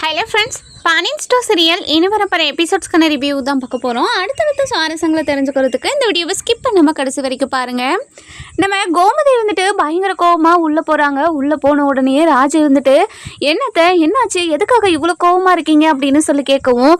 Hello friends, பானின் store serial இனி வரப்போகிற எபிசோட்ஸ்க்கான review தான் பார்க்க போகிறோம். அடுத்தடுத்த சுவாரஸ்யங்களை தெரிஞ்சுக்கிறதுக்கு இந்த வீடியோவை ஸ்கிப் பண்ணாமல் கடைசி வரைக்கும் பாருங்கள். நம்ம கோமதி இருந்துட்டு பயங்கர கோவமாக உள்ளே போகிறாங்க. உள்ளே போன உடனே ராஜ் இருந்துட்டு என்னாச்சு, எதுக்காக இவ்வளோ கோவமாக இருக்கீங்க அப்படின்னு சொல்லி கேட்கவும்,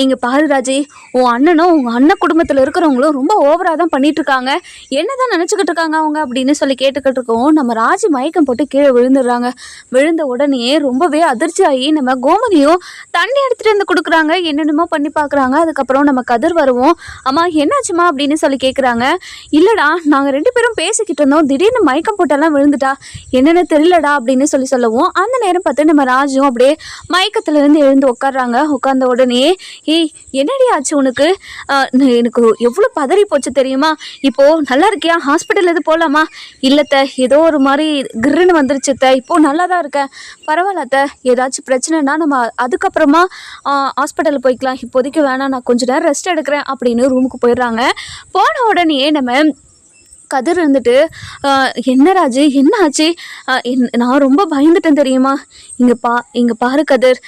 இங்கே பாரு ராஜி, உன் அண்ணனும் உங்கள் அண்ணன் குடும்பத்தில் இருக்கிறவங்களும் ரொம்ப ஓவராக தான் பண்ணிகிட்ருக்காங்க, என்ன தான் நினச்சிக்கிட்டு இருக்காங்க அவங்க அப்படின்னு சொல்லி கேட்டுக்கிட்டு இருக்கவும், நம்ம ராஜி மயக்கம் போட்டு கீழே விழுந்துடுறாங்க. விழுந்த உடனே ரொம்பவே அதிர்ச்சி ஆகி நம்ம கோமதியும் தண்ணி எடுத்துகிட்டு வந்து கொடுக்குறாங்க. என்னென்னமோ பண்ணி பார்க்குறாங்க. அதுக்கப்புறம் நம்ம கதிர் வருவோம். அம்மா என்னாச்சுமா அப்படின்னு சொல்லி கேட்குறாங்க. இல்லைடா, நாங்கள் 2 பேரும் பேசிக்கிட்டு இருந்தோம், திடீர்னு மயக்கம் போட்டெல்லாம் விழுந்துட்டா, என்னென்னு தெரியலடா அப்படின்னு சொல்லவும், அந்த நேரம் பார்த்து நம்ம ராஜும் அப்படியே மயக்கத்துலேருந்து எழுந்து உட்காடுறாங்க. உட்கார்ந்த உடனே, ஏய் என்னடி ஆச்சு உனக்கு, எனக்கு எவ்வளோ பதறி போச்சு தெரியுமா, இப்போது நல்லா இருக்கியா, ஹாஸ்பிட்டல் எது போகலாமா? இல்லைத்த, ஏதோ ஒரு மாதிரி கிருன்னு வந்துருச்சுத்த, இப்போது நல்லா தான் இருக்கேன், பரவாயில்லத்த, ஏதாச்சும் பிரச்சனைனா நம்ம அதுக்கப்புறமா ஹாஸ்பிட்டல் போய்க்கலாம், இப்போதைக்கு வேணாம், நான் கொஞ்சம் நேரம் ரெஸ்ட் எடுக்கிறேன் அப்படின்னு ரூமுக்கு போயிடுறாங்க. போன உடனே நம்ம கதிர் இருந்துட்டு, என்ன ராஜு என்ன ஆச்சு, நான் ரொம்ப பயந்துட்டேன் தெரியுமா, இங்கே பாரு கதிர்,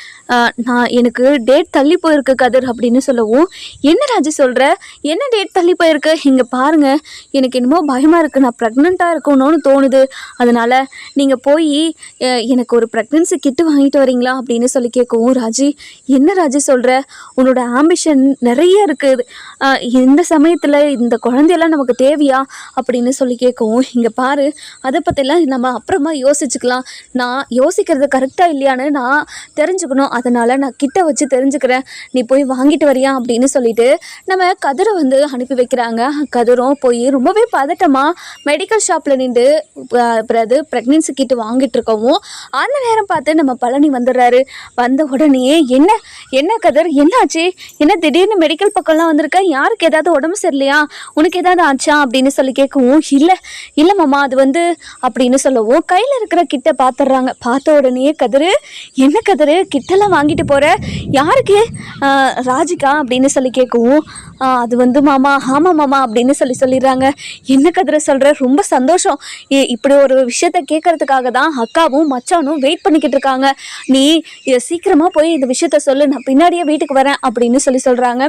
எனக்கு டேட் தள்ளி போயிருக்கு கதிர் அப்படின்னு சொல்லவும், என்ன ராஜு சொல்கிற, என்ன டேட் தள்ளி போயிருக்கு, இங்கே பாருங்கள், எனக்கு என்னமோ பயமாக இருக்குது, நான் ப்ரெக்னெண்ட்டாக இருக்கணும்னு தோணுது, அதனால் நீங்கள் போய் எனக்கு ஒரு ப்ரெக்னென்சி கிட்டு வாங்கிட்டு வரீங்களா அப்படின்னு சொல்லி கேட்கவும், ராஜி என்ன ராஜு சொல்கிற, உன்னோட ஆம்பிஷன் நிறைய இருக்குது, இந்த சமயத்தில் இந்த குழந்தையெல்லாம் நமக்கு தேவையா அப்படின்னு சொல்லி கேட்கவும், இங்கே பாரு, அதை பற்றிலாம் நம்ம அப்புறமா யோசிச்சுக்கலாம், நான் யோசிக்கிறது கரெக்டாக இல்லையான்னு நான் தெரிஞ்சுக்கணும், அதனால் நான் கிட்ட வச்சு தெரிஞ்சுக்கிறேன், நீ போய் வாங்கிட்டு வரியா அப்படின்னு சொல்லிட்டு நம்ம கதிரை வந்து அனுப்பி வைக்கிறாங்க. கதிரும் போய் ரொம்பவே பதட்டமாக மெடிக்கல் ஷாப்பில் நின்று பிறகு ப்ரெக்னென்சி கிட்டு வாங்கிட்டு இருக்கவும், அந்த நேரம் பார்த்து நம்ம பழனி வந்துடுறாரு. வந்த உடனே என்ன கதிர் என்னாச்சு, என்ன திடீர்னு மெடிக்கல் பக்கம்லாம் வந்திருக்க, யாருக்கு ஏதாவது உடம்பு சரியில்லையா, உனக்கு ஏதாவது ஆச்சா அப்படின்னு சொல்லி கேட்கவும், இல்லை மாமா, அது வந்து அப்படின்னு சொல்லவும், கையில் இருக்கிற கிட்ட பார்த்துடுறாங்க. பார்த்த உடனே கதிர், என்ன கதிர் கிட்டெல்லாம் வாங்கிட்டு போகிற, யாருக்கு, ராஜிக்கா அப்படின்னு சொல்லி கேட்கவும், அது வந்து மாமா, ஆமாம் மாமா அப்படின்னு சொல்லிடுறாங்க. என்ன கதிரை சொல்கிற, ரொம்ப சந்தோஷம், இப்படி ஒரு விஷயத்த கேட்கறதுக்காக தான் அக்காவும் மச்சானும் வெயிட் பண்ணிக்கிட்டு இருக்காங்க, நீ சீக்கிரமாக போய் இந்த விஷயத்த சொல்லு, நான் பின்னாடியே வீட்டுக்கு வரேன் அப்படின்னு சொல்கிறாங்க.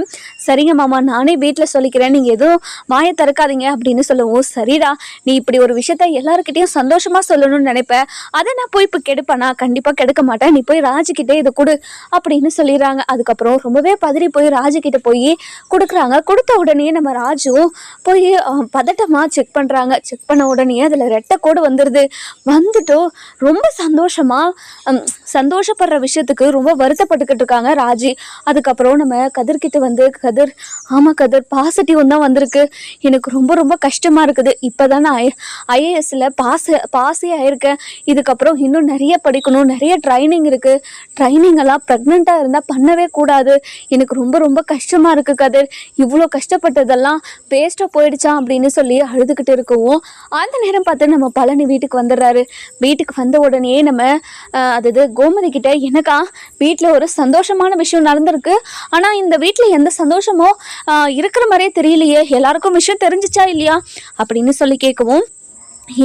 சரிங்க மாமா, நானே வீட்டில் சொல்லிக்கிறேன், நீங்கள் எதுவும் வாயை திறக்காதீங்க அப்படின்னு சொல்லவும், சரிடா, நீ இப்படி ஒரு விஷயத்த எல்லாருக்கிட்டையும் சந்தோஷமாக சொல்லணும்னு நினைப்பேன், அதை நான் போய் இப்போ கெடுப்பேனா, கண்டிப்பாக கெடுக்க மாட்டேன், நீ போய் ராஜுக்கிட்டே இதை கொடு அப்படின்னு சொல்லிடுறாங்க. அதுக்கப்புறம் ரொம்பவே பதறி போய் ராஜுக்கிட்ட போய் கொடுக்குறாங்க. கொடுத்த உடனே நம்ம ராஜு போய் பதட்டமாக செக் பண்ணுறாங்க. செக் பண்ண உடனே அதில் ரெட்டை கோடு வந்துட்டு ரொம்ப சந்தோஷப்படுற விஷயத்துக்கு ரொம்ப வருத்தப்பட்டுக்கிட்டு இருக்காங்க ராஜி. அதுக்கப்புறம் நம்ம கதிர்கிட்ட வந்து, கதிர், ஆமாம் கதிர், பாசிட்டிவ் தான் வந்திருக்கு, எனக்கு ரொம்ப ரொம்ப கஷ்டமாக இருக்குது, இப்போ தான் நான் ஐஏஎஸ்ல பாஸே ஆயிருக்கேன், இதுக்கப்புறம் இன்னும் நிறைய படிக்கணும், நிறைய ட்ரைனிங் இருக்குது, ட்ரைனிங் எல்லாம் ப்ரெக்னெண்ட்டாக இருந்தால் பண்ணவே கூடாது, எனக்கு ரொம்ப ரொம்ப கஷ்டமாக இருக்குது கதிர், இவ்வளோ கஷ்டப்பட்டதெல்லாம் வேஸ்ட்டாக போயிடுச்சா அப்படின்னு சொல்லி அழுதுகிட்டு இருக்கவும், அந்த நேரம் பார்த்து நம்ம பழனி வீட்டுக்கு வந்துடுறாரு. வீட்டுக்கு வந்த உடனே நம்ம அதாவது கோமதி கிட்ட, எனக்கா வீட்டில் ஒரு சந்தோஷமான விஷயம் நடந்திருக்கு, ஆனால் இந்த வீட்டில் எந்த சந்தோஷமோ இருக்கிற மாதிரியே தெரியலையே, எல்லாருக்கும் விஷயம் தெரிஞ்சிச்சா இல்லையா அப்படின்னு சொல்லி கேட்கவும்,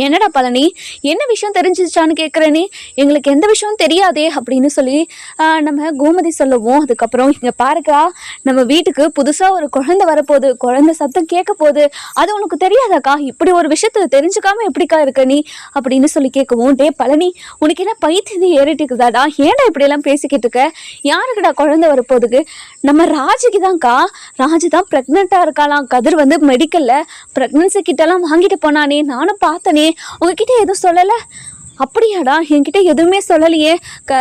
என்னடா பழனி, என்ன விஷயம் தெரிஞ்சிச்சான்னு கேட்குறேனே, எங்களுக்கு எந்த விஷயம் தெரியாதே அப்படின்னு சொல்லி நம்ம கோமதி சொல்லவும், அதுக்கப்புறம் இங்கே பாருக்கா, நம்ம வீட்டுக்கு புதுசாக ஒரு குழந்தை வரப்போகுது, குழந்தை சத்தம் கேட்க போகுது, அது உனக்கு தெரியாதாக்கா, இப்படி ஒரு விஷயத்தை தெரிஞ்சுக்காம எப்படிக்கா இருக்க நீ அப்படின்னு சொல்லி கேட்கவும், டே பழனி, உனக்கு என்ன பைத்தியம் ஏறிட்டுக்குதாடா, ஏன்டா இப்படியெல்லாம் பேசிக்கிட்டு இருக்க, யாருக்குடா குழந்தை வரப்போகுதுக்கு, நம்ம ராஜுக்கு தான்க்கா, ராஜு தான் ப்ரெக்னெண்ட்டாக இருக்காளாம், கதிர் வந்து மெடிக்கலில் ப்ரெக்னன்சி கிட்டலாம் வாங்கிட்டு போனானே, நானும் பார்த்தேனே, உங்ககிட்ட எதுவும் சொல்லலை, அப்படியாடா, என்கிட்ட எதுவுமே சொல்லலையே,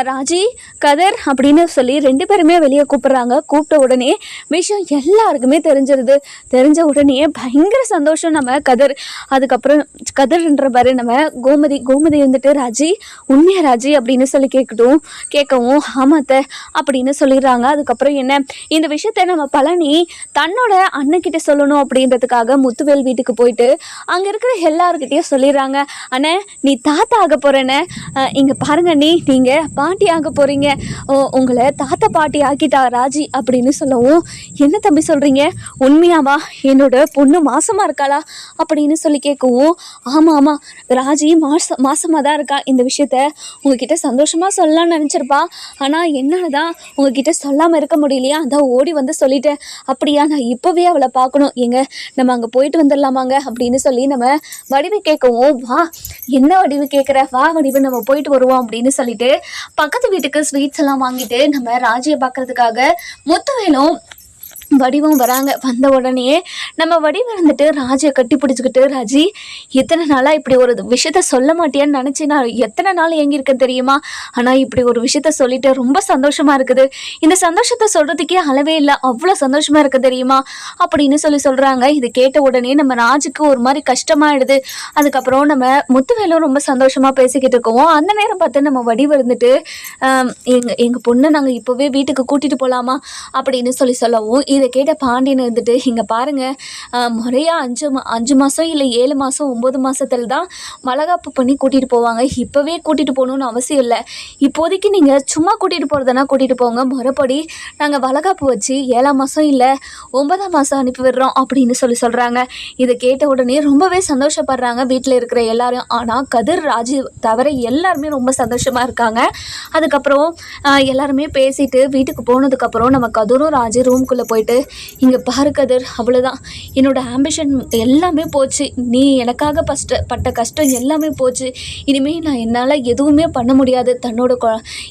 ராஜி, கதிர் அப்படின்னு சொல்லி 2 பேருமே வெளியே கூப்பிட்றாங்க. கூப்பிட்ட உடனே விஷயம் எல்லாருக்குமே தெரிஞ்சிருது. தெரிஞ்ச உடனே பயங்கர சந்தோஷம் நம்ம கதிர். அதுக்கப்புறம் கதிர்ன்ற பாரு நம்ம கோமதி இருந்துட்டு, ராஜி உண்மையா ராஜி அப்படின்னு சொல்லி கேட்கவும், ஆமாத்த அப்படின்னு சொல்லிடுறாங்க. அதுக்கப்புறம் என்ன, இந்த விஷயத்த நம்ம பழனி தன்னோட அண்ணன்கிட்ட சொல்லணும் அப்படின்றதுக்காக முத்துவேல் வீட்டுக்கு போயிட்டு அங்கே இருக்கிற எல்லாருக்கிட்டையும் சொல்லிடுறாங்க, அண்ணே நீ தாத்தா ஆக போகிறேன்னு. இங்கே பாருங்க நீங்கள் பாட்டி ஆக போகிறீங்க, உங்களை தாத்தா பாட்டி ஆக்கிட்டா ராஜி அப்படின்னு சொல்லவும், என்ன தம்பி சொல்கிறீங்க, உண்மையாவா, என்னோட பொண்ணு மாசமாக இருக்காளா அப்படின்னு சொல்லி கேட்கவும், ஆமாம் ராஜி மாசமாக தான் இருக்கா. இந்த விஷயத்த உங்ககிட்ட சந்தோஷமாக சொல்லலாம்னு நினச்சிருப்பா, ஆனால் என்னால் தான் உங்ககிட்ட சொல்லாமல் இருக்க முடியலையா, அதான் ஓடி வந்து சொல்லிட்டேன். அப்படியா, நான் இப்போவே அவளை பார்க்கணும், நம்ம அங்கே போயிட்டு வந்துடலாமாங்க அப்படின்னு சொல்லி நம்ம வடிவு கேட்கவும், வா என்ன வடிவு கேட்குற, வா வடிவு நம்ம போயிட்டு வருவோம் அப்படின்னு சொல்லிட்டு பக்கத்து வீட்டுக்கு ஸ்வீட்ஸ் எல்லாம் வாங்கிட்டு நம்ம ராஜியை பார்க்கறதுக்காக முத்துவேலும் வடிவம் வராங்க. வந்த உடனே நம்ம வடிவம் இருந்துட்டு ராஜியை கட்டி பிடிச்சிக்கிட்டு, ராஜி எத்தனை நாளாக இப்படி ஒரு விஷயத்த சொல்ல மாட்டேன்னு நினச்சி நான் எத்தனை நாள் ஏங்கியிருக்கேன் தெரியுமா, ஆனால் இப்படி ஒரு விஷயத்த சொல்லிட்டு ரொம்ப சந்தோஷமாக இருக்குது, இந்த சந்தோஷத்தை சொல்கிறதுக்கே அளவே இல்லை, அவ்வளோ சந்தோஷமாக இருக்குது தெரியுமா அப்படின்னு சொல்கிறாங்க. இது கேட்ட உடனே நம்ம ராஜுக்கு ஒரு மாதிரி கஷ்டமாயிடுது. அதுக்கப்புறம் நம்ம முத்துவேலும் ரொம்ப சந்தோஷமாக பேசிக்கிட்டு இருக்கோம். அந்த நேரம் பார்த்து நம்ம வடிவு இருந்துட்டு, எங்கள் பொண்ணை நாங்கள் இப்போவே வீட்டுக்கு கூட்டிகிட்டு போகலாமா அப்படின்னு சொல்லவும், இதை கேட்ட பாண்டியன் இருந்துட்டு, இங்கே பாருங்கள், முறையாக 5 மாதம் இல்லை 7 மாதம் 9 மாதத்தில் தான் வளகாப்பு பண்ணி கூட்டிகிட்டு போவாங்க, இப்போவே கூட்டிகிட்டு போகணுன்னு அவசியம் இல்லை, இப்போதைக்கு நீங்கள் சும்மா கூட்டிகிட்டு போகிறதுனா கூட்டிகிட்டு போங்க, முறைப்படி நாங்கள் வளகாப்பு வச்சு 7ஆம் மாதம் இல்லை 9ஆம் மாதம் அனுப்பி விடுறோம் அப்படின்னு சொல்கிறாங்க. இதை கேட்ட உடனே ரொம்பவே சந்தோஷப்படுறாங்க வீட்டில் இருக்கிற எல்லாரும். ஆனால் கதிர் ராஜி தவிர எல்லாருமே ரொம்ப சந்தோஷமாக இருக்காங்க. அதுக்கப்புறம் எல்லாருமே பேசிட்டு வீட்டுக்கு போனதுக்கப்புறம் நம்ம கதிரும் ராஜி ரூம்குள்ளே போயிட்டு, இங்கே பாரு கதிர், அவ்வளோதான், என்னோட ஆம்பிஷன் எல்லாமே போச்சு, நீ எனக்காக பட்ட கஷ்டம் எல்லாமே போச்சு, இனிமேல் நான் என்னால் எதுவுமே பண்ண முடியாது,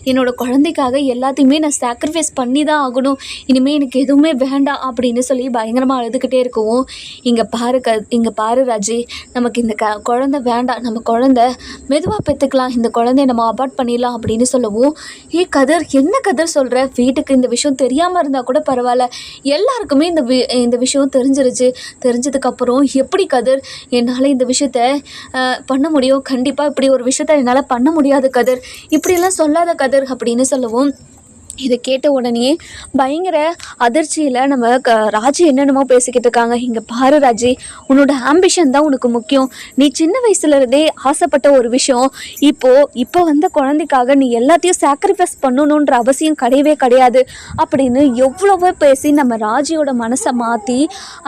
என்னோட குழந்தைக்காக எல்லாத்தையுமே நான் சாக்ரிஃபைஸ் பண்ணி தான் ஆகணும், இனிமேல் எனக்கு எதுவுமே வேண்டாம் அப்படின்னு சொல்லி பயங்கரமாக அழுதுகிட்டே இருக்கவும், இங்கே பாரு ராஜி, நமக்கு இந்த குழந்தை வேண்டாம், நம்ம குழந்தை மெதுவாக பெற்றுக்கலாம், இந்த குழந்தைய நம்ம அபார்ட் பண்ணிடலாம் அப்படின்னு சொல்லவும், கதிர் என்ன கதிர் சொல்கிற, வீட்டுக்கு இந்த விஷயம் தெரியாமல் இருந்தால் கூட பரவாயில்ல, எல்லாருக்குமே இந்த விஷயம் தெரிஞ்சதுக்கப்புறம் எப்படி கதிர் என்னால் இந்த விஷயத்த பண்ண முடியும், கண்டிப்பாக இப்படி ஒரு விஷயத்த என்னால் பண்ண முடியாது கதிர், இப்படியெல்லாம் சொல்லாத கதிர் அப்படின்னு சொல்லவும், இதை கேட்ட உடனே பயங்கர அதிர்ச்சியில் நம்ம ராஜி என்னென்னமோ பேசிக்கிட்டு இருக்காங்க. இங்கே பாரு ராஜி, உன்னோட ஆம்பிஷன் தான் உனக்கு முக்கியம், நீ சின்ன வயசுலேருந்தே ஆசைப்பட்ட ஒரு விஷயம், இப்போ வந்த குழந்தைக்காக நீ எல்லாத்தையும் சாக்ரிஃபைஸ் பண்ணணுன்ற அவசியம் கிடையவே கிடையாது அப்படின்னு எவ்வளவோ பேசி நம்ம ராஜியோட மனசை மாற்றி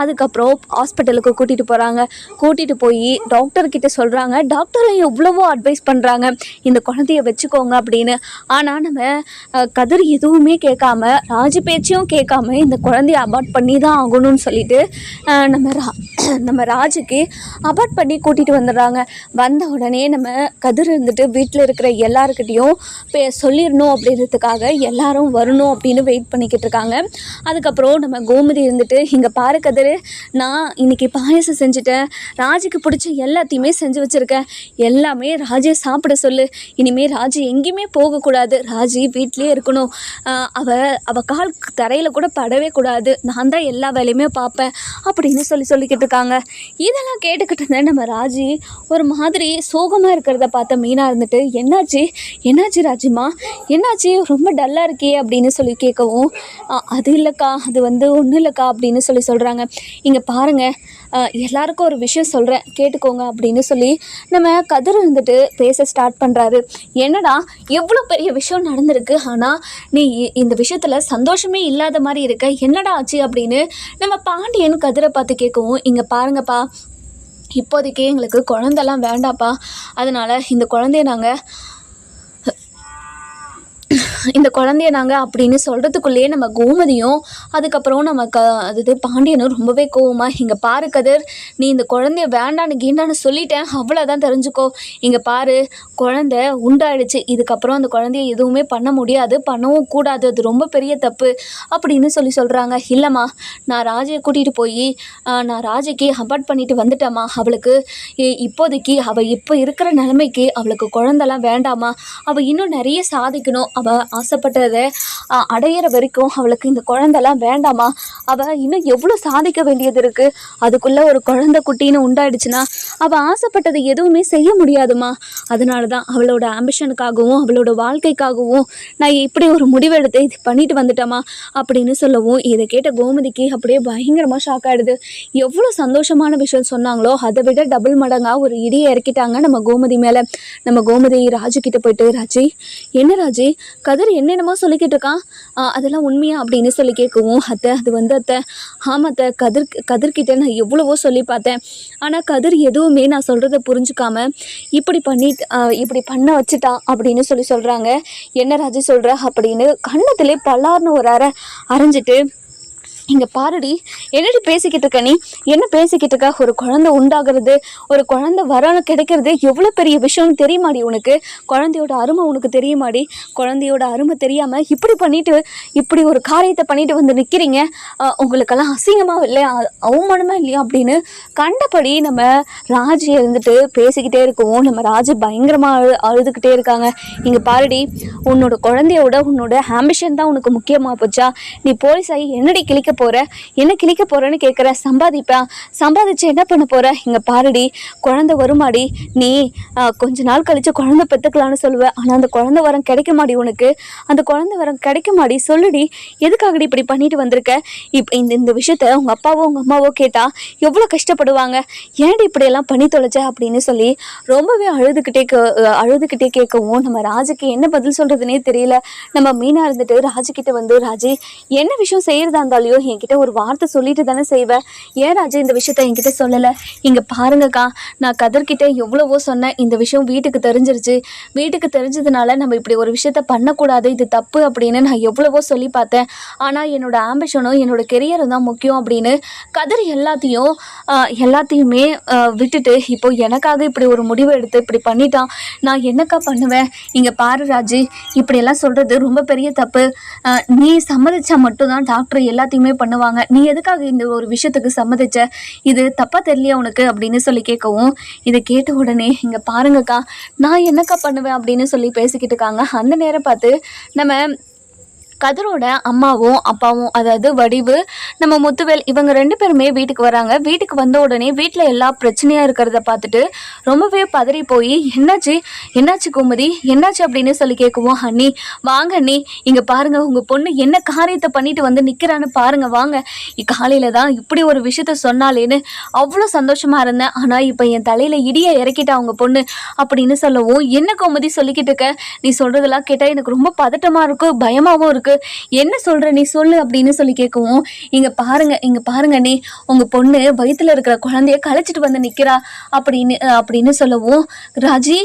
அதுக்கப்புறம் ஹாஸ்பிட்டலுக்கு கூட்டிகிட்டு போகிறாங்க. கூட்டிகிட்டு போய் டாக்டர்கிட்ட சொல்கிறாங்க. டாக்டரும் எவ்வளவோ அட்வைஸ் பண்ணுறாங்க, இந்த குழந்தைய வச்சுக்கோங்க அப்படின்னு. ஆனால் நம்ம கதிர் எதுவுமே கேட்காம, ராஜி பேச்சையும் கேட்காம இந்த குழந்தைய அபார்ட் பண்ணி தான் ஆகணும்னு சொல்லிட்டு நம்ம ராஜுக்கு அபார்ட் பண்ணி கூட்டிகிட்டு வந்துடுறாங்க. வந்த உடனே நம்ம கதிர் இருந்துட்டு வீட்டில் இருக்கிற எல்லாருக்கிட்டையும் சொல்லிடணும் அப்படின்றதுக்காக எல்லாரும் வரணும் அப்படின்னு வெயிட் பண்ணிக்கிட்டு இருக்காங்க. அதுக்கப்புறம் நம்ம கோமதி இருந்துட்டு, இங்கே பாரு கதிர், நான் இன்றைக்கி பாயசம் செஞ்சுட்டேன், ராஜுக்கு பிடிச்ச எல்லாத்தையுமே செஞ்சு வச்சுருக்கேன், எல்லாமே ராஜியை சாப்பிட சொல்லு, இனிமேல் ராஜி எங்கேயுமே போகக்கூடாது, ராஜி வீட்டிலே இருக்கணும், அவள் கால் தரையில் கூட படவே கூடாது, நான் தான் எல்லா வேலையுமே பார்ப்பேன் அப்படின்னு சொல்லிக்கிட்டு இருக்காங்க. இதெல்லாம் கேட்டுக்கிட்டு இருந்தேன் நம்ம ராஜி ஒரு மாதிரி சோகமாக இருக்கிறத பார்த்த மீனா இருந்துட்டு, என்னாச்சு ராஜிமா, என்னாச்சு, ரொம்ப டல்லாக இருக்கே அப்படின்னு சொல்லி கேட்கவும், அது இல்லைக்கா, அது ஒன்றும் இல்லைக்கா அப்படின்னு சொல்கிறாங்க. இங்கே பாருங்கள், எல்லாருக்கும் ஒரு விஷயம் சொல்கிறேன் கேட்டுக்கோங்க அப்படின்னு சொல்லி நம்ம கதிர் இருந்துட்டு பேச ஸ்டார்ட் பண்ணுறாரு. என்னடா எவ்வளோ பெரிய விஷயம் நடந்திருக்கு, ஆனால் நீ இந்த விஷயத்தில் சந்தோஷமே இல்லாத மாதிரி இருக்க, என்னடா ஆச்சு அப்படின்னு நம்ம பாண்டியன் கதிரை பார்த்து கேட்கவும், இங்கே பாருங்கப்பா, இப்போதைக்கு எங்களுக்கு குழந்தெல்லாம் வேண்டாப்பா, அதனால் இந்த குழந்தைய நாங்கள் அப்படின்னு சொல்கிறதுக்குள்ளேயே நம்ம கோமதியும் அதுக்கப்புறம் நம்ம பாண்டியனும் ரொம்பவே கோவமாக, இங்கே பாரு கதிர், நீ இந்த குழந்தைய வேண்டான்னு சொல்லிட்டேன், அவ்வளோதான், தெரிஞ்சுக்கோ, இங்கே பாரு, குழந்தை உண்டாயிடுச்சு, இதுக்கப்புறம் அந்த குழந்தைய எதுவுமே பண்ண முடியாது, பண்ணவும் கூடாது, அது ரொம்ப பெரிய தப்பு அப்படின்னு சொல்கிறாங்க. இல்லைம்மா, நான் ராஜியை கூட்டிகிட்டு போய் நான் ராஜிக்கு அபார்ட் பண்ணிட்டு வந்துட்டேம்மா, அவளுக்கு இப்போதைக்கு அவள் இப்போ இருக்கிற நிலைமைக்கு அவளுக்கு குழந்தெல்லாம் வேண்டாமா, அவள் இன்னும் நிறைய சாதிக்கணும், ஆசைப்பட்டதை அடையிற வரைக்கும் அவளுக்கு இந்த குழந்தைலாம் வேண்டாமா? அவள் இன்னும் எவ்வளோ சாதிக்க வேண்டியது இருக்குது. அதுக்குள்ளே ஒரு குழந்தை குட்டின்னு உண்டாயிடுச்சுன்னா அவள் ஆசைப்பட்டது எதுவுமே செய்ய முடியாதுமா. அதனால தான் அவளோட ஆம்பிஷனுக்காகவும் அவளோட வாழ்க்கைக்காகவும் நான் இப்படி ஒரு முடிவெடுத்து இது பண்ணிட்டு வந்துட்டேம்மா அப்படின்னு சொல்லவும், இதை கேட்ட கோமதிக்கு அப்படியே பயங்கரமாக ஷாக் ஆகிடுது. எவ்வளோ சந்தோஷமான விஷயம் சொன்னாங்களோ அதை விட டபுள் மடங்காக ஒரு இடியை இறக்கிட்டாங்க நம்ம கோமதி மேலே. நம்ம கோமதி ராஜுக்கிட்ட போயிட்டு, ராஜி என்ன ராஜி, கதிர் என்னென்னமோ சொல்லிக்கிட்டு இருக்கான், அதெல்லாம் உண்மையா அப்படின்னு சொல்லி கேட்கவும், அத்தை அது வந்து அத்தை, ஆமாம் அத்தை, கதிர்கிட்ட நான் எவ்வளவோ சொல்லி பார்த்தேன். ஆனால் கதிர் எதுவுமே நான் சொல்கிறத புரிஞ்சுக்காம இப்படி பண்ண வச்சுட்டான் அப்படின்னு சொல்கிறாங்க. என்ன ராஜி சொல்கிற அப்படின்னு கண்ணத்திலே பல்லார்னு ஒரு அரைஞ்சிட்டு, இங்கே பாருடி, என்னடி பேசிக்கிட்டு இருக்க, நீ என்ன பேசிக்கிட்டு இருக்க, ஒரு குழந்தை உண்டாகிறது, ஒரு குழந்தை வரணும் கிடைக்கிறது எவ்வளோ பெரிய விஷயம்னு தெரியுமாடி உனக்கு? குழந்தையோட அருமை உனக்கு தெரியுமாடி? குழந்தையோட அருமை தெரியாமல் இப்படி ஒரு காரியத்தை பண்ணிட்டு வந்து நிற்கிறீங்க, உங்களுக்கெல்லாம் அசிங்கமாக இல்லையா, அவமானமாக இல்லையா அப்படின்னு கண்டபடி நம்ம ராஜி இருந்துட்டு பேசிக்கிட்டே இருக்கவும், நம்ம ராஜு பயங்கரமாக அழுதுகிட்டே இருக்காங்க. இங்கே பாருடி, உன்னோட குழந்தையோட உன்னோட ஆம்பிஷன் தான் உனக்கு முக்கியமாக போச்சா? நீ போலீஸ் ஆகி என்னடி என்ன கிழிக்க போறேன்னு கேட்குற? சம்பாதிச்சு என்ன பண்ண போற? இங்கே பாருடி, குழந்தை வருமாடி, நீ கொஞ்ச நாள் கழிச்சு குழந்தை பெற்றுக்கலான்னு சொல்லுவேன். ஆனால் அந்த குழந்தை வரம் கிடைக்க மாடி உனக்கு, அந்த குழந்தை வரம் கிடைக்க மாடி, சொல்லுடி, எதுக்காகடி இப்படி பண்ணிட்டு வந்திருக்க? இந்த விஷயத்த உங்கள் அப்பாவோ உங்கள் அம்மாவோ கேட்டால் எவ்வளோ கஷ்டப்படுவாங்க, ஏன்டி இப்படியெல்லாம் பண்ணி தொலைச்ச அப்படின்னு சொல்லி ரொம்பவே அழுதுகிட்டே கேட்கவும், நம்ம ராஜுக்கு என்ன பதில் சொல்கிறதுனே தெரியல. நம்ம மீனா இருந்துட்டு ராஜுக்கிட்ட வந்து, ராஜி என்ன விஷயம் செய்கிறதா இருந்தாலையோ என்கிட்ட ஒரு வார்த்தை சொல்லிட்டு தானே செய்வேன், ஏன் ராஜா இந்த விஷயத்த என்கிட்ட சொல்லலை? இங்கே பாருங்கக்கா, நான் கதிர்கிட்ட எவ்வளவோ சொன்னேன், இந்த விஷயம் வீட்டுக்கு தெரிஞ்சதுனால நம்ம இப்படி ஒரு விஷயத்த பண்ணக்கூடாது, இது தப்பு அப்படின்னு நான் எவ்வளவோ சொல்லி பார்த்தேன். ஆனால் என்னோட ஆம்பிஷனும் என்னோட கெரியரும் தான் முக்கியம் அப்படின்னு கதிர் எல்லாத்தையுமே விட்டுட்டு இப்போ எனக்காக இப்படி ஒரு முடிவு எடுத்து இப்படி பண்ணிட்டான். நான் என்னக்கா பண்ணுவேன்? இங்கே பாரு ராஜி, இப்படியெல்லாம் சொல்கிறது ரொம்ப பெரிய தப்பு. நீ சம்மதிச்சா மட்டும்தான் டாக்டர் எல்லாத்தையுமே பண்ணுவாங்க, நீ எதுக்காக இந்த ஒரு விஷயத்துக்கு சம்மதிச்ச? இது தப்பா தெரியலையா உனக்கு அப்படின்னு சொல்லி கேட்கவும், இதை கேட்ட உடனே இங்கே பாருங்கக்கா, நான் என்னக்கா பண்ணுவேன் அப்படின்னு சொல்லி பேசிக்கிட்டு இருக்காங்க. அந்த நேரம் பார்த்து நம்ம கதிரோட அம்மாவும் அப்பாவும், அதாவது வடிவு, நம்ம முத்துவேல், இவங்க 2 பேருமே வீட்டுக்கு வராங்க. வீட்டுக்கு வந்த உடனே வீட்டில் எல்லா பிரச்சனையாக இருக்கிறத பார்த்துட்டு ரொம்பவே பதறி போய், என்னாச்சு கோமதி, என்னாச்சு அப்படின்னு சொல்லி கேட்குவோம். அண்ணி வாங்க அண்ணி, இங்கே பாருங்கள், உங்கள் பொண்ணு என்ன காரியத்தை பண்ணிட்டு வந்து நிற்கிறான்னு பாருங்கள், வாங்க. காலையில் தான் இப்படி ஒரு விஷயத்த சொன்னாலேன்னு அவ்வளோ சந்தோஷமாக இருந்தேன், ஆனால் இப்போ என் தலையில் இடியை இறக்கிட்டா அவங்க பொண்ணு அப்படின்னு சொல்லவும், என்ன கோமதி சொல்லிக்கிட்டு இருக்க, நீ சொல்கிறதெல்லாம் கேட்டால் எனக்கு ரொம்ப பதட்டமாக இருக்குது, பயமாகவும் இருக்குது, என்ன சொல்ற, நீ சொல்லு அப்படின்னு சொல்லி கேட்கவும், இங்க பாருங்க நீ, உங்க பொண்ணு வயித்துல இருக்கிற குழந்தைய கழிச்சிட்டு வந்து நிக்கிறா அப்படின்னு சொல்லவும், ராஜி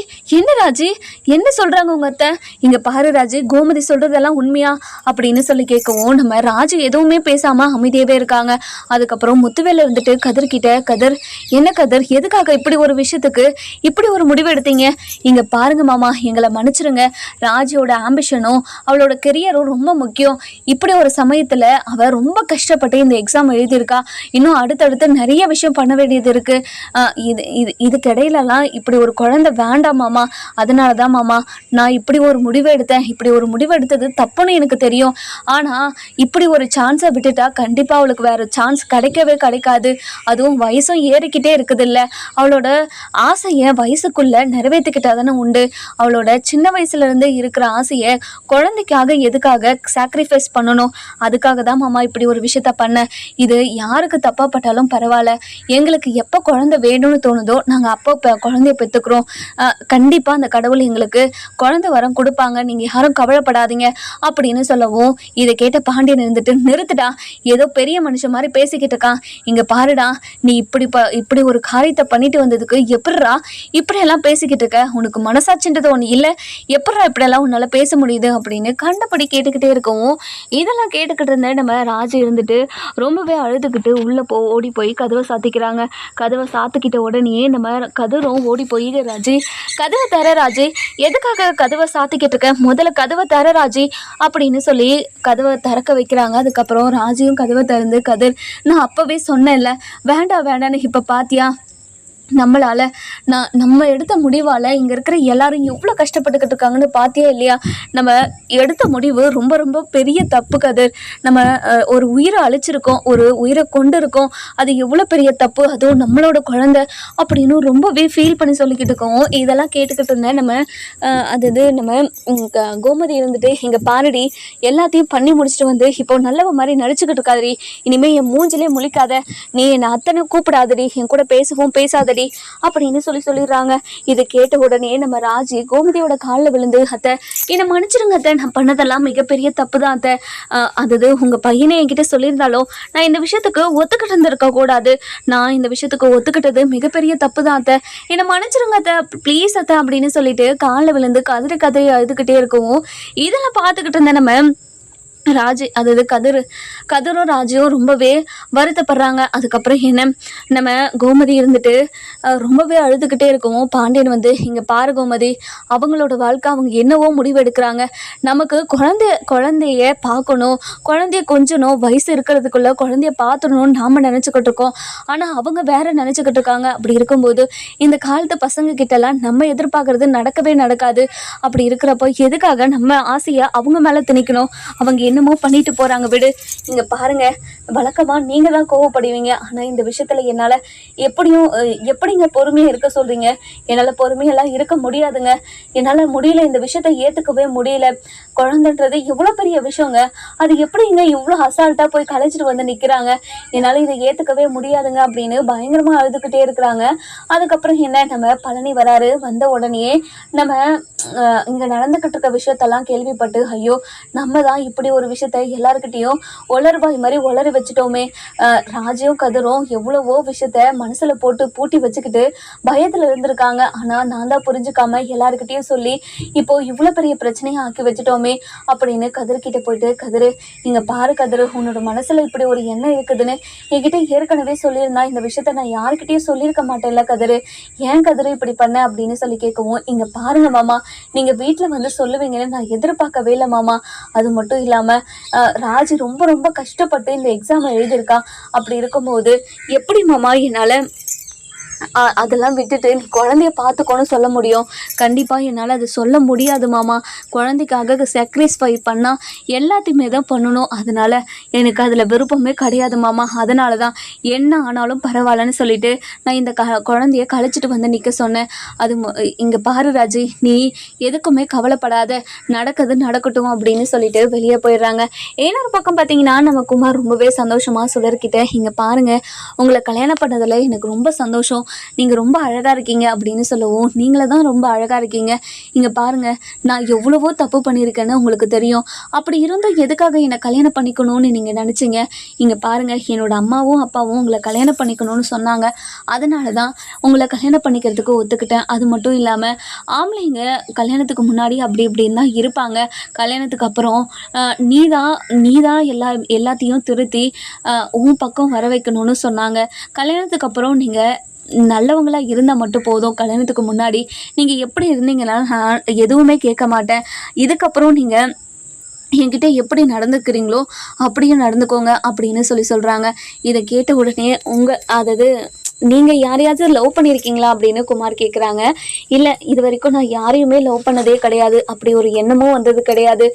என்ன சொல்றாங்க உங்க அத்தை? இங்க பாரு ராஜி, கோமதி சொல்றதெல்லாம் உண்மையா அப்படின்னு சொல்லி கேட்கவும், நம்ம ராஜி எதுவுமே பேசாம அமைதியாவே இருக்காங்க. அதுக்கப்புறம் முத்துவேல இருந்துட்டு கதிர்கிட்ட, கதிர் என்ன கதிர், எதுக்காக இப்படி ஒரு விஷயத்துக்கு இப்படி ஒரு முடிவு எடுத்தீங்க? இங்க பாருங்க மாமா, எங்களை மன்னிச்சிருங்க, ராஜியோட ஆம்பிஷனும் அவளோட கெரியரும் ரொம்ப முக்கியம். இப்படி ஒரு சமயத்தில் அவள் ரொம்ப கஷ்டப்பட்டு இந்த எக்ஸாம் எழுதியிருக்கா, இன்னும் அடுத்தடுத்து நிறைய விஷயம் பண்ண வேண்டியது இருக்குது. இதுக்கிடையிலலாம் இப்படி ஒரு குழந்தை வேண்டாம் மாமா, அதனால தான் மாமா நான் இப்படி ஒரு முடிவு எடுத்தேன். இப்படி ஒரு முடிவு எடுத்தது தப்புன்னு எனக்கு தெரியும், ஆனால் இப்படி ஒரு சான்ஸை விட்டுட்டா கண்டிப்பாக அவளுக்கு வேறு சான்ஸ் கிடைக்காது. அதுவும் வயசும் ஏறிக்கிட்டே இருக்குது இல்லை, அவளோட ஆசையை வயசுக்குள்ளே நிறைவேற்றிக்கிட்டா தானே உண்டு. அவளோட சின்ன வயசுலேருந்து இருக்கிற ஆசையை குழந்தைக்காக எதுக்காக சாக்ரிஃபைஸ் பண்ணணும், அதுக்காக தான் மாமா இப்படி ஒரு விஷயத்த பண்ணேன். இது யாருக்கு தப்பாக பட்டாலும் பரவாயில்ல, எங்களுக்கு எப்போ குழந்தை வேணும்னு தோணுதோ நாங்கள் அப்போ குழந்தைய பெற்றுக்கிறோம். கண்டிப்பாக அந்த கடவுள் எங்களுக்கு குழந்தை வரம் கொடுப்பாங்க, நீங்கள் யாரும் கவலைப்படாதீங்க அப்படின்னு சொல்லவும், இதை கேட்ட பாண்டியன் இருந்துட்டு, நிறுத்துடா, ஏதோ பெரிய மனுஷன் மாதிரி பேசிக்கிட்டு இருக்கான், இங்கே பாருடா, நீ இப்படி ஒரு காரியத்தை பண்ணிட்டு வந்ததுக்கு எப்படிரா இப்படியெல்லாம் பேசிக்கிட்டு இருக்க, உனக்கு மனசாட்சின்றது ஒன்று இல்லை, எப்படிரா இப்படியெல்லாம் உன்னால் பேச முடியுது அப்படின்னு கண்டபடி கேட்டுக்கிட்டே இருக்கவும், இதெல்லாம் கேட்டுக்கிட்டு இருந்த நம்ம ராஜு இருந்துட்டு ரொம்பவே அழுதுகிட்டு உள்ளே ஓடி போய் கதவை சாத்திக்கிறாங்க. கதவை சாத்திக்கிட்ட உடனே நம்ம கதரும் ஓடி போய், ராஜி கதவை தர, ராஜி எதுக்காக கதவை சாத்திக்கிட்டு இருக்க, முதல்ல கதவை தர ராஜி அப்படின்னு சொல்லி கதவை திறக்க வைக்கிறாங்க. அதுக்கப்புறம் ராஜியும் கதவை திறந்து, கதிர் நான் அப்போவே சொன்னேன்ல வேண்டான்னு, இப்போ பாத்தியா நம்மளால் நம்ம எடுத்த முடிவால் இங்கே இருக்கிற எல்லாரும் எவ்வளோ கஷ்டப்பட்டுக்கிட்டு இருக்காங்கன்னு பார்த்தியா இல்லையா? நம்ம எடுத்த முடிவு ரொம்ப ரொம்ப பெரிய தப்பு கதிர். நம்ம ஒரு உயிரை அழிச்சிருக்கோம், ஒரு உயிரை கொண்டு இருக்கோம். அது எவ்வளோ பெரிய தப்பு, அதுவும் நம்மளோட குழந்தை அப்படின்னு ரொம்பவே ஃபீல் பண்ணி சொல்லிக்கிட்டு இருக்கோம். இதெல்லாம் கேட்டுக்கிட்டு இருந்தேன். நம்ம கோமதி இருந்துட்டு இங்கே பாருடி, எல்லாத்தையும் பண்ணி முடிச்சுட்டு வந்து இப்போ நல்லவ மாதிரி நடிச்சுக்கிட்டு இருக்காதடி, இனிமேல் என் மூஞ்சிலே முழிக்காத, நீ என்னை அத்தனை கூப்பிடாதடி, என் கூட பேசவும் பேசாதடி அப்படின்னு சொல்லிடுறாங்க. இதை கேட்ட உடனே நம்ம ராஜி கோமதியோட காலில் விழுந்து, அத்தை என்னை மன்னிச்சிருங்க அத்தை, நான் பண்ணதெல்லாம் மிகப்பெரிய தப்பு தான் அத்தை. அது உங்க பையனை என்கிட்ட சொல்லியிருந்தாலும் நான் இந்த விஷயத்துக்கு ஒத்துக்கிட்டு இருந்திருக்க கூடாது. நான் இந்த விஷயத்துக்கு ஒத்துக்கிட்டது மிகப்பெரிய தப்பு தான் அத்தை, என்னை மன்னிச்சிருங்க அத்தை, ப்ளீஸ் அத்தை அப்படின்னு சொல்லிட்டு காலில் விழுந்து கதறி அழுதுகிட்டே இருக்கவும் இதெல்லாம் பார்த்துக்கிட்டு இருந்த நம்ம ராஜி, அதாவது கதிரும் ராஜியும் ரொம்பவே வருத்தப்படுறாங்க. அதுக்கப்புறம் என்ன, நம்ம கோமதி இருந்துட்டு ரொம்பவே அழுதுகிட்டே இருக்கவும் பாண்டியன் வந்து, இங்கே பாரு கோமதி, அவங்களோட வாழ்க்கை அவங்க என்னவோ முடிவு எடுக்கிறாங்க. நமக்கு குழந்தைய பார்க்கணும், குழந்தைய கொஞ்சணும், வயசு இருக்கிறதுக்குள்ள குழந்தைய பார்த்துடணும்னு நாம் நினச்சிக்கிட்டு இருக்கோம். ஆனால் அவங்க வேற நினச்சிக்கிட்டு இருக்காங்க. அப்படி இருக்கும்போது இந்த காலத்து பசங்க கிட்டலாம் நம்ம எதிர்பார்க்கறது நடக்கவே நடக்காது. அப்படி இருக்கிறப்போ எதுக்காக நம்ம ஆசையை அவங்க மேலே திணிக்கணும்? அவங்க என்னமோ பண்ணிட்டு போறாங்க, விடு. இங்க பாருங்க, வழக்கமா நீங்க தான் கோவப்படுவீங்க, ஆனா இந்த விஷயத்துல என்னால எப்படிங்க பொறுமையா இருக்க சொல்றீங்க? என்னால பொறுமையெல்லாம் இருக்க முடியாதுங்க, என்னால முடியல, இந்த விஷயத்த ஏத்துக்கவே முடியல. குழந்தைன்றது எவ்வளவு பெரிய விஷயங்க, அது எப்படிங்க இவ்வளவு அசால்ட்டா போய் கலைச்சிட்டு வந்து நிக்கிறாங்க, என்னால இதை ஏத்துக்கவே முடியாதுங்க அப்படின்னு பயங்கரமா அழுதுகிட்டே இருக்கிறாங்க. அதுக்கப்புறம் என்ன, நம்ம பழனி வராரு. வந்த உடனே நம்ம இங்க நடந்துகிட்டு இருக்க விஷயத்தெல்லாம் கேள்விப்பட்டு, ஐயோ நம்ம தான் இப்படி ஒரு விஷயத்த எல்லாருக்கிட்டையும் ஒளர்வாய் மாதிரி ஒளரி வச்சுட்டோமே. ராஜியும் கதிரும் எவ்வளவோ விஷயத்த மனசுல போட்டு பூட்டி வச்சுக்கிட்டு பயத்துல இருந்திருக்காங்க. ஆனா நான் தான் புரிஞ்சுக்காம எல்லாருக்கிட்டையும் சொல்லி இப்போ இவ்வளவு பெரிய பிரச்சனையை ஆக்கி வச்சுட்டோமே அப்படின்னு கதிர்கிட்ட போயிட்டு, கதிரு இங்க பாரு கதிரு, உன்னோட மனசுல இப்படி ஒரு எண்ணம் இருக்குதுன்னு என்கிட்ட ஏற்கனவே சொல்லியிருந்தா இந்த விஷயத்த நான் யாருக்கிட்டையும் சொல்லியிருக்க மாட்டேன்ல கதிரு, ஏன் கதிரு இப்படி பண்ண அப்படின்னு சொல்லி கேட்கவும், இங்க பாருங்க மாமா, நீங்க வீட்டுல வந்து சொல்லுவீங்கன்னு நான் எதிர்பார்க்கவே இல்லை மாமா. அது மட்டும் இல்லாம ராஜி ரொம்ப ரொம்ப கஷ்டப்பட்டு இந்த எக்ஸாம் எழுதியிருக்கா. அப்படி இருக்கும்போது எப்படி மாமா என்னால அதெல்லாம் விட்டுட்டு நீ குழந்தைய பார்த்துக்கோன்னு சொல்ல முடியும்? கண்டிப்பாக என்னால் அது சொல்ல முடியாது மாமா. குழந்தைக்காக சாக்ரிஃபை பண்ணால் எல்லாத்தையுமே தான் பண்ணணும், அதனால் எனக்கு அதில் விருப்பமே கிடையாது மாமா. அதனால தான் என்ன ஆனாலும் பரவாயில்லன்னு சொல்லிட்டு நான் இந்த குழந்தைய கழிச்சிட்டு வந்து நிற்க சொன்னேன். அது இங்கே பாரு ராஜி, நீ எதுக்குமே கவலைப்படாத, நடக்கட்டும் அப்படின்னு சொல்லிட்டு வெளியே போயிடுறாங்க. இன்னொரு பக்கம் பார்த்தீங்கன்னா நம்ம குமார் ரொம்பவே சந்தோஷமாக சுடர்கிட்ட, இங்கே பாருங்கள், உங்களை கல்யாணம் பண்ணதில் எனக்கு ரொம்ப சந்தோஷம், நீங்கள் ரொம்ப அழகாக இருக்கீங்க அப்படின்னு சொல்லவும், நீங்களே தான் ரொம்ப அழகாக இருக்கீங்க, இங்கே பாருங்கள் நான் எவ்வளவோ தப்பு பண்ணியிருக்கேன்னு உங்களுக்கு தெரியும், அப்படி இருந்தும் எதுக்காக என்னை கல்யாணம் பண்ணிக்கணும்னு நீங்கள் நினச்சிங்க? இங்கே பாருங்கள், என்னோடய அம்மாவும் அப்பாவும் உங்களை கல்யாணம் பண்ணிக்கணும்னு சொன்னாங்க, அதனால தான் உங்களை கல்யாணம் பண்ணிக்கிறதுக்கு ஒத்துக்கிட்டேன். அது மட்டும் இல்லாமல் ஆம்பளைங்க கல்யாணத்துக்கு முன்னாடி அப்படி இப்படின்னு தான் இருப்பாங்க, கல்யாணத்துக்கு அப்புறம் நீ தான் எல்லாத்தையும் திருத்தி உன் பக்கம் வர வைக்கணும்னு சொன்னாங்க. கல்யாணத்துக்கு அப்புறம் நீங்கள் நல்லவங்களாக இருந்தால் மட்டும் போதும், கல்யாணத்துக்கு முன்னாடி நீங்கள் எப்படி இருந்தீங்கன்னா நான் எதுவுமே கேட்க மாட்டேன், இதுக்கப்புறம் நீங்கள் என்கிட்ட எப்படி நடந்துக்கிறீங்களோ அப்படியும் நடந்துக்கோங்க அப்படின்னு சொல்கிறாங்க. இதை கேட்ட உடனே அதாவது நீங்கள் யாரையாவது லவ் பண்ணியிருக்கீங்களா அப்படின்னு குமார் கேட்குறாங்க. இல்லை, இது வரைக்கும் நான் யாரையுமே லவ் பண்ணதே கிடையாது, அப்படி ஒரு எண்ணமும் வந்தது கிடையாது.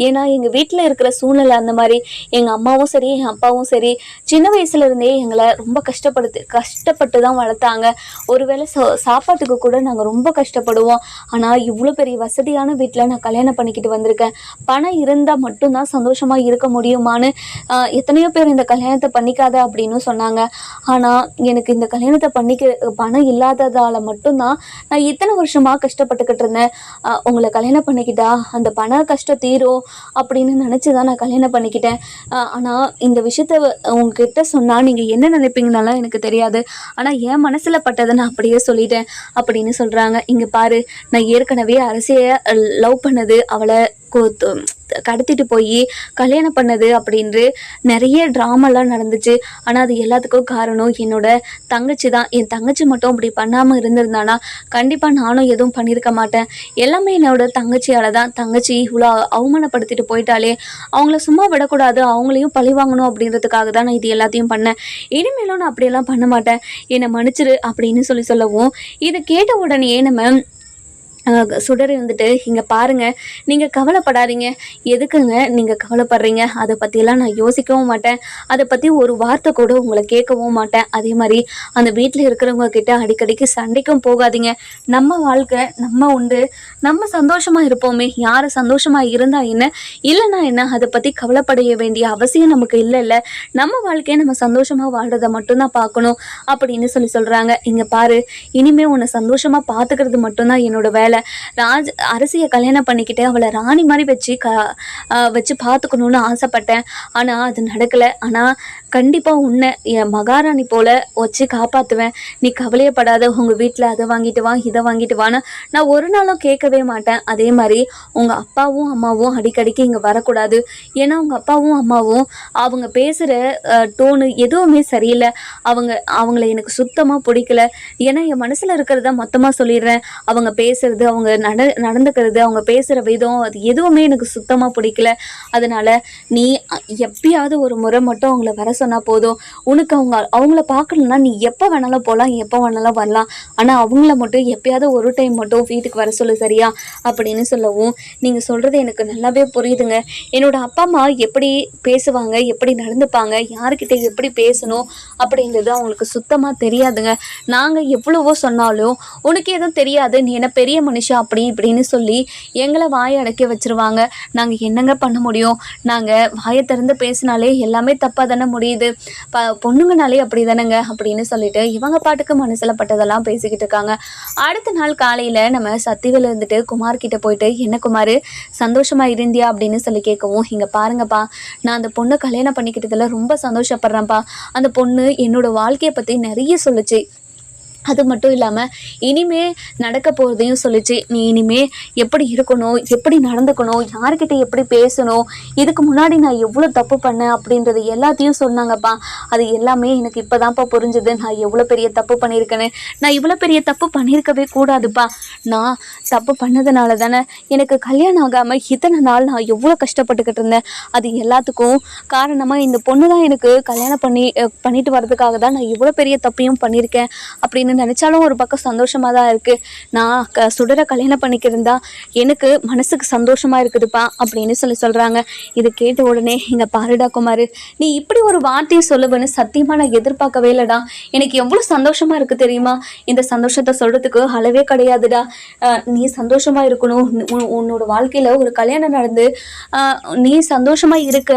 ஏன்னா எங்கள் வீட்டில் இருக்கிற சூழ்நிலை அந்த மாதிரி, எங்கள் அம்மாவும் சரி என் அப்பாவும் சரி சின்ன வயசுலேருந்தே எங்களை ரொம்ப கஷ்டப்பட்டு தான் வளர்த்தாங்க. ஒருவேளை சாப்பாட்டுக்கு கூட நாங்கள் ரொம்ப கஷ்டப்படுவோம். ஆனால் இவ்வளோ பெரிய வசதியான வீட்டில் நான் கல்யாணம் பண்ணிக்கிட்டு வந்திருக்கேன். பணம் இருந்தால் மட்டும்தான் சந்தோஷமாக இருக்க முடியுமான்னு எத்தனையோ பேர் இந்த கல்யாணத்தை பண்ணிக்காத அப்படின்னு சொன்னாங்க. ஆனால் எனக்கு இந்த கல்யாணத்தை பண்ணிக்க பணம் இல்லாததால் மட்டும்தான் நான் இத்தனை வருஷமாக கஷ்டப்பட்டுக்கிட்டு இருந்தேன். உங்களை கல்யாணம் பண்ணிக்கிட்டா அந்த பண கஷ்டம் தீரும் அப்படின்னு நினச்சி தான் நான் கல்யாணம் பண்ணிக்கிட்டேன். ஆனால் இந்த விஷயத்த உங்ககிட்ட சொன்னால் நீங்கள் என்ன நினைப்பீங்கனாலாம் எனக்கு தெரியாது, ஆனால் என் மனசில் பட்டதை நான் அப்படியே சொல்லிட்டேன் அப்படின்னு சொல்கிறாங்க. இங்கே பாரு, நான் ஏற்கனவே அரசியை லவ் பண்ணது, அவளை கடத்திட்டு போய் கல்யாணம் பண்ணது அப்படின்று நிறைய ட்ராமாலாம் நடந்துச்சு. ஆனால் அது எல்லாத்துக்கும் காரணம் என்னோட தங்கச்சி தான். என் தங்கச்சி மட்டும் அப்படி பண்ணாமல் இருந்திருந்தானா கண்டிப்பாக நானும் எதுவும் பண்ணியிருக்க மாட்டேன். எல்லாமே என்னோட தங்கச்சியால் தான். தங்கச்சி இவ்வளோ அவமானப்படுத்திட்டு போயிட்டாலே அவங்கள சும்மா விடக்கூடாது, அவங்களையும் பழி வாங்கணும் அப்படின்றதுக்காக தான் நான் இது எல்லாத்தையும் பண்ணேன். இனிமேலும் நான் அப்படியெல்லாம் பண்ண மாட்டேன், என்னை மன்னிச்சிரு அப்படின்னு சொல்லவும் இதை கேட்ட உடனே நம்ம சுடர் வந்துட்டு, இங்கே பாருங்கள், நீங்கள் கவலைப்படாதீங்க. எதுக்குங்க நீங்கள் கவலைப்படுறீங்க? அதை பற்றியெல்லாம் நான் யோசிக்கவும் மாட்டேன், அதை பற்றி ஒரு வார்த்தை கூட உங்களை கேட்கவும் மாட்டேன். அதே மாதிரி அந்த வீட்டில் இருக்கிறவங்க கிட்ட அடிக்கடிக்கு சண்டைக்கும் போகாதீங்க. நம்ம வாழ்க்கை நம்ம உண்டு, நம்ம சந்தோஷமாக இருப்போமே. யார் சந்தோஷமாக இருந்தால் என்ன, இல்லைன்னா என்ன, அதை பற்றி கவலைப்படைய வேண்டிய அவசியம் நமக்கு இல்லை. நம்ம வாழ்க்கையை நம்ம சந்தோஷமாக வாழ்கிறத மட்டும்தான் பார்க்கணும் அப்படின்னு சொல்கிறாங்க. இங்கே பாரு, இனிமேல் உன்னை சந்தோஷமாக பார்த்துக்கிறது மட்டும்தான் என்னோட வேலை. அரசியை கல்யாணம் பண்ணிக்கிட்டு அவளை ராணி மாதிரி வச்சு பார்த்துக்கணும்னு ஆசைப்பட்டேன். ஆனால் அது நடக்கலை. ஆனால் கண்டிப்பாக உன்னை என் மகாராணி போல் வச்சு காப்பாற்றுவேன். நீ கவலையப்படாத. உங்கள் வீட்டில் அதை வாங்கிட்டு வா, இதை வாங்கிட்டு வான்னு நான் ஒரு நாளும் கேட்கவே மாட்டேன். அதே மாதிரி உங்கள் அப்பாவும் அம்மாவும் அடிக்கடிக்கு இங்கே வரக்கூடாது. ஏன்னா உங்கள் அப்பாவும் அம்மாவும் அவங்க பேசுகிற டோனு எதுவுமே சரியில்லை. அவங்கள எனக்கு சுத்தமாக பிடிக்கல. ஏன்னா என் மனசில் இருக்கிறத மொத்தமாக சொல்லிடுறேன். அவங்க பேசுகிறது, அவங்க நடந்துக்கிறது, அவங்க பேசுகிற விதம், அது எதுவுமே எனக்கு சுத்தமாக பிடிக்கல. அதனால் நீ எப்பயாவது ஒரு முறை மட்டும் அவங்கள வர சொன்னால் போதும். உனக்கு அவங்கள பார்க்கலன்னா நீ எப்போ வேணாலும் போகலாம், எப்போ வேணாலும் வரலாம். ஆனால் அவங்கள மட்டும் எப்பயாவது ஒரு டைம் மட்டும் வீட்டுக்கு வர சொல்லு, சரியா அப்படின்னு சொல்லவும், நீங்கள் சொல்கிறது எனக்கு நல்லாவே புரியுதுங்க. என்னோட அப்பா அம்மா எப்படி பேசுவாங்க, எப்படி நடந்துப்பாங்க, யாருக்கிட்ட எப்படி பேசணும் அப்படின்றது அவங்களுக்கு சுத்தமாக தெரியாதுங்க. நாங்கள் எவ்வளவோ சொன்னாலும் உனக்கு எதுவும் தெரியாது, நீ என்ன பெரிய மனுஷன் அப்படி இப்படின்னு சொல்லி எங்களை வாயை அடக்கி வச்சிருவாங்க. நாங்கள் என்னங்க பண்ண முடியும்? நாங்கள் வாயை திறந்து பேசினாலே எல்லாமே தப்பாக தானே முடியுது. பொண்ணுங்கனாலே அப்படி தானேங்க அப்படின்னு சொல்லிட்டு இவங்க பாட்டுக்கு மனசில் பட்டதெல்லாம் பேசிக்கிட்டு இருக்காங்க. அடுத்த நாள் காலையில் நம்ம சத்திவேல் இருந்துட்டு குமார் கிட்ட போயிட்டு, என்ன குமார், சந்தோஷமாக இருந்தியா அப்படின்னு சொல்லி கேட்கவும், இங்கே பாருங்கப்பா, நான் அந்த பொண்ணை கல்யாணம் பண்ணிக்கிட்டதில் ரொம்ப சந்தோஷப்படுறேன்ப்பா. அந்த பொண்ணு என்னோட வாழ்க்கையை பற்றி நிறைய சொல்லுச்சு. அது மட்டும் இல்லாமல் இனிமே நடக்க போகிறதையும் சொல்லிச்சு. நீ இனிமே எப்படி இருக்கணும், எப்படி நடந்துக்கணும், யார்கிட்ட எப்படி பேசணும், இதுக்கு முன்னாடி நான் எவ்வளோ தப்பு பண்ணேன் அப்படின்றது எல்லாத்தையும் சொன்னாங்கப்பா. அது எல்லாமே எனக்கு இப்போ தான்ப்பா புரிஞ்சுது. நான் எவ்வளோ பெரிய தப்பு பண்ணியிருக்கேன்னு. நான் இவ்வளோ பெரிய தப்பு பண்ணியிருக்கவே கூடாதுப்பா. நான் தப்பு பண்ணதுனால தானே எனக்கு கல்யாணம் ஆகாமல் இத்தனை நாள் நான் எவ்வளோ கஷ்டப்பட்டுக்கிட்டு இருந்தேன். அது எல்லாத்துக்கும் காரணமாக இந்த பொண்ணு தான். எனக்கு கல்யாணம் பண்ணிட்டு வர்றதுக்காக தான் நான் இவ்வளோ பெரிய தப்பையும் பண்ணியிருக்கேன் அப்படின்னு நினச்சாலும் ஒரு பக்கம் சந்தோஷமாக தான் இருக்குது. நான் சுடரை கல்யாணம் பண்ணிக்கிருந்தா எனக்கு மனசுக்கு சந்தோஷமாக இருக்குதுப்பா அப்படின்னு சொல்கிறாங்க. இது கேட்ட உடனே, இங்கே பாருடா குமார், நீ இப்படி ஒரு வார்த்தையை சொல்லுவேன்னு சத்தியமாக நான் எதிர்பார்க்கவே இல்லைடா. எனக்கு எவ்வளோ சந்தோஷமாக இருக்குது தெரியுமா? இந்த சந்தோஷத்தை சொல்கிறதுக்கு அளவே கிடையாதுடா. நீ சந்தோஷமாக இருக்கணும், உன்னோட வாழ்க்கையில் ஒரு கல்யாணம் நடந்து நீ சந்தோஷமாக இருக்க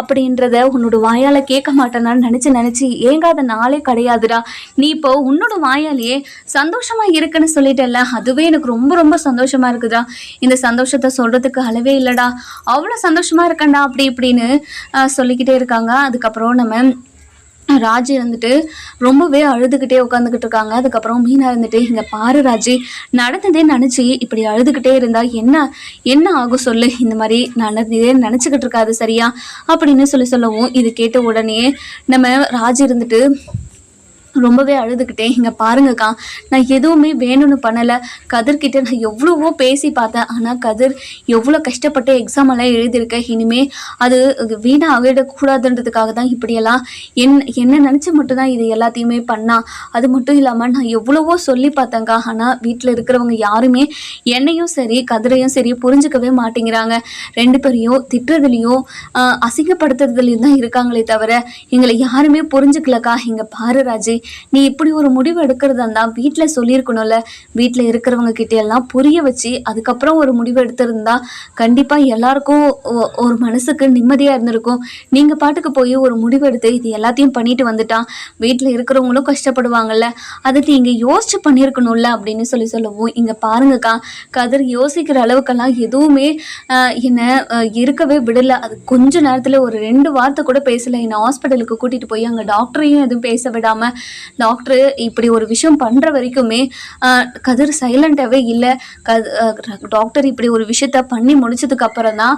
அப்படின்றத உன்னோட வாயால் கேட்க மாட்டேனான்னு நினச்சி ஏங்காத நாளே கிடையாதுடா. நீ இப்போ உன்னோட வாயாலேயே சந்தோஷமா இருக்குன்னு சொல்லிட்டேல்ல, அதுவே எனக்கு ரொம்ப ரொம்ப சந்தோஷமா இருக்குதா. இந்த சந்தோஷத்தை சொல்றதுக்கு அளவே இல்லடா. அவ்வளோ சந்தோஷமா இருக்கேன்டா அப்படி இப்படின்னு சொல்லிக்கிட்டே இருக்காங்க. அதுக்கப்புறம் நம்ம ராஜி இருந்துட்டு ரொம்பவே அழுதுகிட்டே உட்காந்துக்கிட்டு இருக்காங்க. அதுக்கப்புறம் மீனா இருந்துட்டு, இங்கே பாரு ராஜி, நடந்ததே நினச்சி இப்படி அழுதுகிட்டே இருந்தா என்ன ஆகும் சொல்லு. இந்த மாதிரி நடந்ததே நினச்சிக்கிட்டு இருக்காது சரியா அப்படின்னு சொல்லவும், இது கேட்ட உடனே நம்ம ராஜி இருந்துட்டு ரொம்பவே அழுதுகிட்டேன், இங்கே பாருங்கக்கா, நான் எதுவுமே வேணும்னு பண்ணலை. கதிர்கிட்ட நான் எவ்வளவோ பேசி பார்த்தேன். ஆனால் கதிர் எவ்வளோ கஷ்டப்பட்டு எக்ஸாம் எல்லாம் எழுதியிருக்கேன். இனிமேல் அது வீணாக ஆகிடக்கூடாதுன்றதுக்காக தான் இப்படியெல்லாம் என்ன நினச்சி மட்டும்தான் இது எல்லாத்தையுமே பண்ணா. அது மட்டும் இல்லாமல் நான் எவ்வளவோ சொல்லி பார்த்தேங்க்கா. ஆனால் வீட்டில் இருக்கிறவங்க யாருமே என்னையும் சரி கதிரையும் சரி புரிஞ்சுக்கவே மாட்டேங்கிறாங்க. ரெண்டு பேரையும் திட்டுறதுலையும் அசிங்கப்படுத்துறதுலையும் தான் இருக்காங்களே தவிர எங்களை யாருமே புரிஞ்சுக்கலக்கா. இங்கே பாரு ராஜி, நீ இப்படி ஒரு முடிவு எடுக்கிறதா இருந்தால் வீட்டில் சொல்லியிருக்கணும்ல. வீட்டில் இருக்கிறவங்க கிட்ட எல்லாம் புரிய வச்சு அதுக்கப்புறம் ஒரு முடிவு எடுத்திருந்தா கண்டிப்பாக எல்லாருக்கும் ஒரு மனசுக்கு நிம்மதியாக இருந்திருக்கும். நீங்கள் பாட்டுக்கு போய் ஒரு முடிவு எடுத்து இது எல்லாத்தையும் பண்ணிட்டு வந்துட்டா வீட்டில் இருக்கிறவங்களும் கஷ்டப்படுவாங்கல்ல. அதை நீங்கள் யோசிச்சு பண்ணியிருக்கணும்ல அப்படின்னு சொல்லவும், இங்கே பாருங்கக்கா, கதிர் யோசிக்கிற அளவுக்கெல்லாம் எதுவுமே என்னை இருக்கவே விடலை. அது கொஞ்ச நேரத்தில் ஒரு 2 வார்த்தை கூட பேசலை. என்னை ஹாஸ்பிட்டலுக்கு கூட்டிகிட்டு போய் அங்கே டாக்டரையும் எதுவும் பேச விடாமல் டாக்டர் இப்படி ஒரு விஷயம் பண்ணுற வரைக்குமே கதிர் சைலண்ட்டாகவே இல்லை. டாக்டர் இப்படி ஒரு விஷயத்த பண்ணி முடிச்சதுக்கு அப்புறம் தான்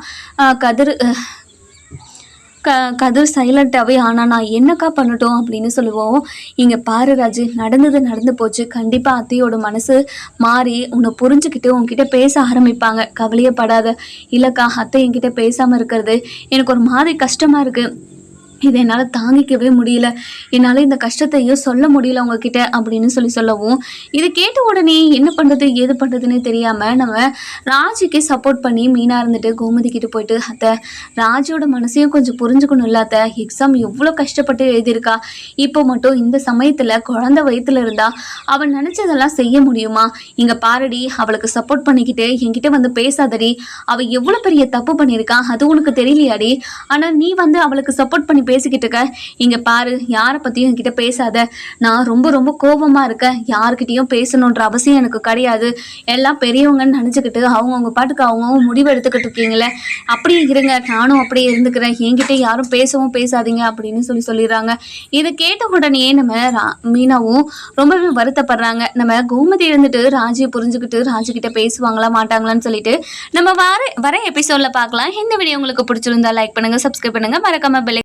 கதிர் சைலண்ட்டாகவே ஆனால் நான் என்னக்கா பண்ணட்டும் அப்படின்னு சொல்லுவோம். இங்கே பாரு ராஜு, நடந்து போச்சு. கண்டிப்பாக அத்தையோட மனசு மாறி உன்னை புரிஞ்சுக்கிட்டு உன்கிட்ட பேச ஆரம்பிப்பாங்க, கவலையே படாத. இல்லைக்கா, அத்தை என்கிட்ட பேசாமல் இருக்கிறது எனக்கு ஒரு மாதிரி கஷ்டமாக இருக்குது. இதை என்னால் தாங்கிக்கவே முடியல, என்னால் இந்த கஷ்டத்தையும் சொல்ல முடியல உங்ககிட்ட அப்படின்னு சொல்லவும், இதை கேட்ட உடனே என்ன பண்ணுறது ஏது பண்ணுறதுன்னு தெரியாமல் நம்ம ராஜிக்கு சப்போர்ட் பண்ணி மீனா இருந்துட்டு கோமதி கிட்ட போயிட்டு, அத்தை ராஜியோட மனசையும் கொஞ்சம் புரிஞ்சுக்கணும் இல்லை அத்தை, எக்ஸாம் எவ்வளோ கஷ்டப்பட்டு எழுதியிருக்கா, இப்போ மட்டும் இந்த சமயத்தில் குழந்தை வயிற்றுல இருந்தா அவன் நினச்சதெல்லாம் செய்ய முடியுமா? இங்கே பாரடி, அவளுக்கு சப்போர்ட் பண்ணிக்கிட்டு என்கிட்ட வந்து பேசாதடி, அவள் எவ்வளோ பெரிய தப்பு பண்ணியிருக்கா அது உனக்கு தெரியலையாடி, ஆனால் நீ வந்து அவளுக்கு சப்போர்ட் பண்ணி பேசிக்கிட்டு இருக்க. இங்க பாரு, யாரை பத்தியும் என்கிட்ட பேசாத, நான் ரொம்ப ரொம்ப கோபமா இருக்கேன், யாருக்கிட்டையும் பேசணுன்ற அவசியம் எனக்கு கிடையாது, எல்லாம் பெரியவங்கன்னு நினைச்சுக்கிட்டு அவங்கவுங்க பாட்டுக்கு அவங்கவுங்க முடிவு எடுத்துக்கிட்டு இருக்கீங்களே, அப்படியே இருங்க, நானும் அப்படியே இருந்துக்கிறேன், என்கிட்ட யாரும் பேசவும் பேசாதீங்க அப்படின்னு சொல்லிடுறாங்க. இதை கேட்ட உடனே நம்ம மீனாவும் ரொம்பவே வருத்தப்படுறாங்க. நம்ம கோமதி இருந்துட்டு ராஜியை புரிஞ்சுக்கிட்டு ராஜிக்கிட்ட பேசுவாங்களா மாட்டாங்களான்னு சொல்லிட்டு நம்ம வர எபிசோட்ல பார்க்கலாம். இந்த வீடியோ உங்களுக்கு பிடிச்சிருந்தா லைக் பண்ணுங்க, சப்ஸ்கிரைப் பண்ணுங்க, மறக்காம பெல்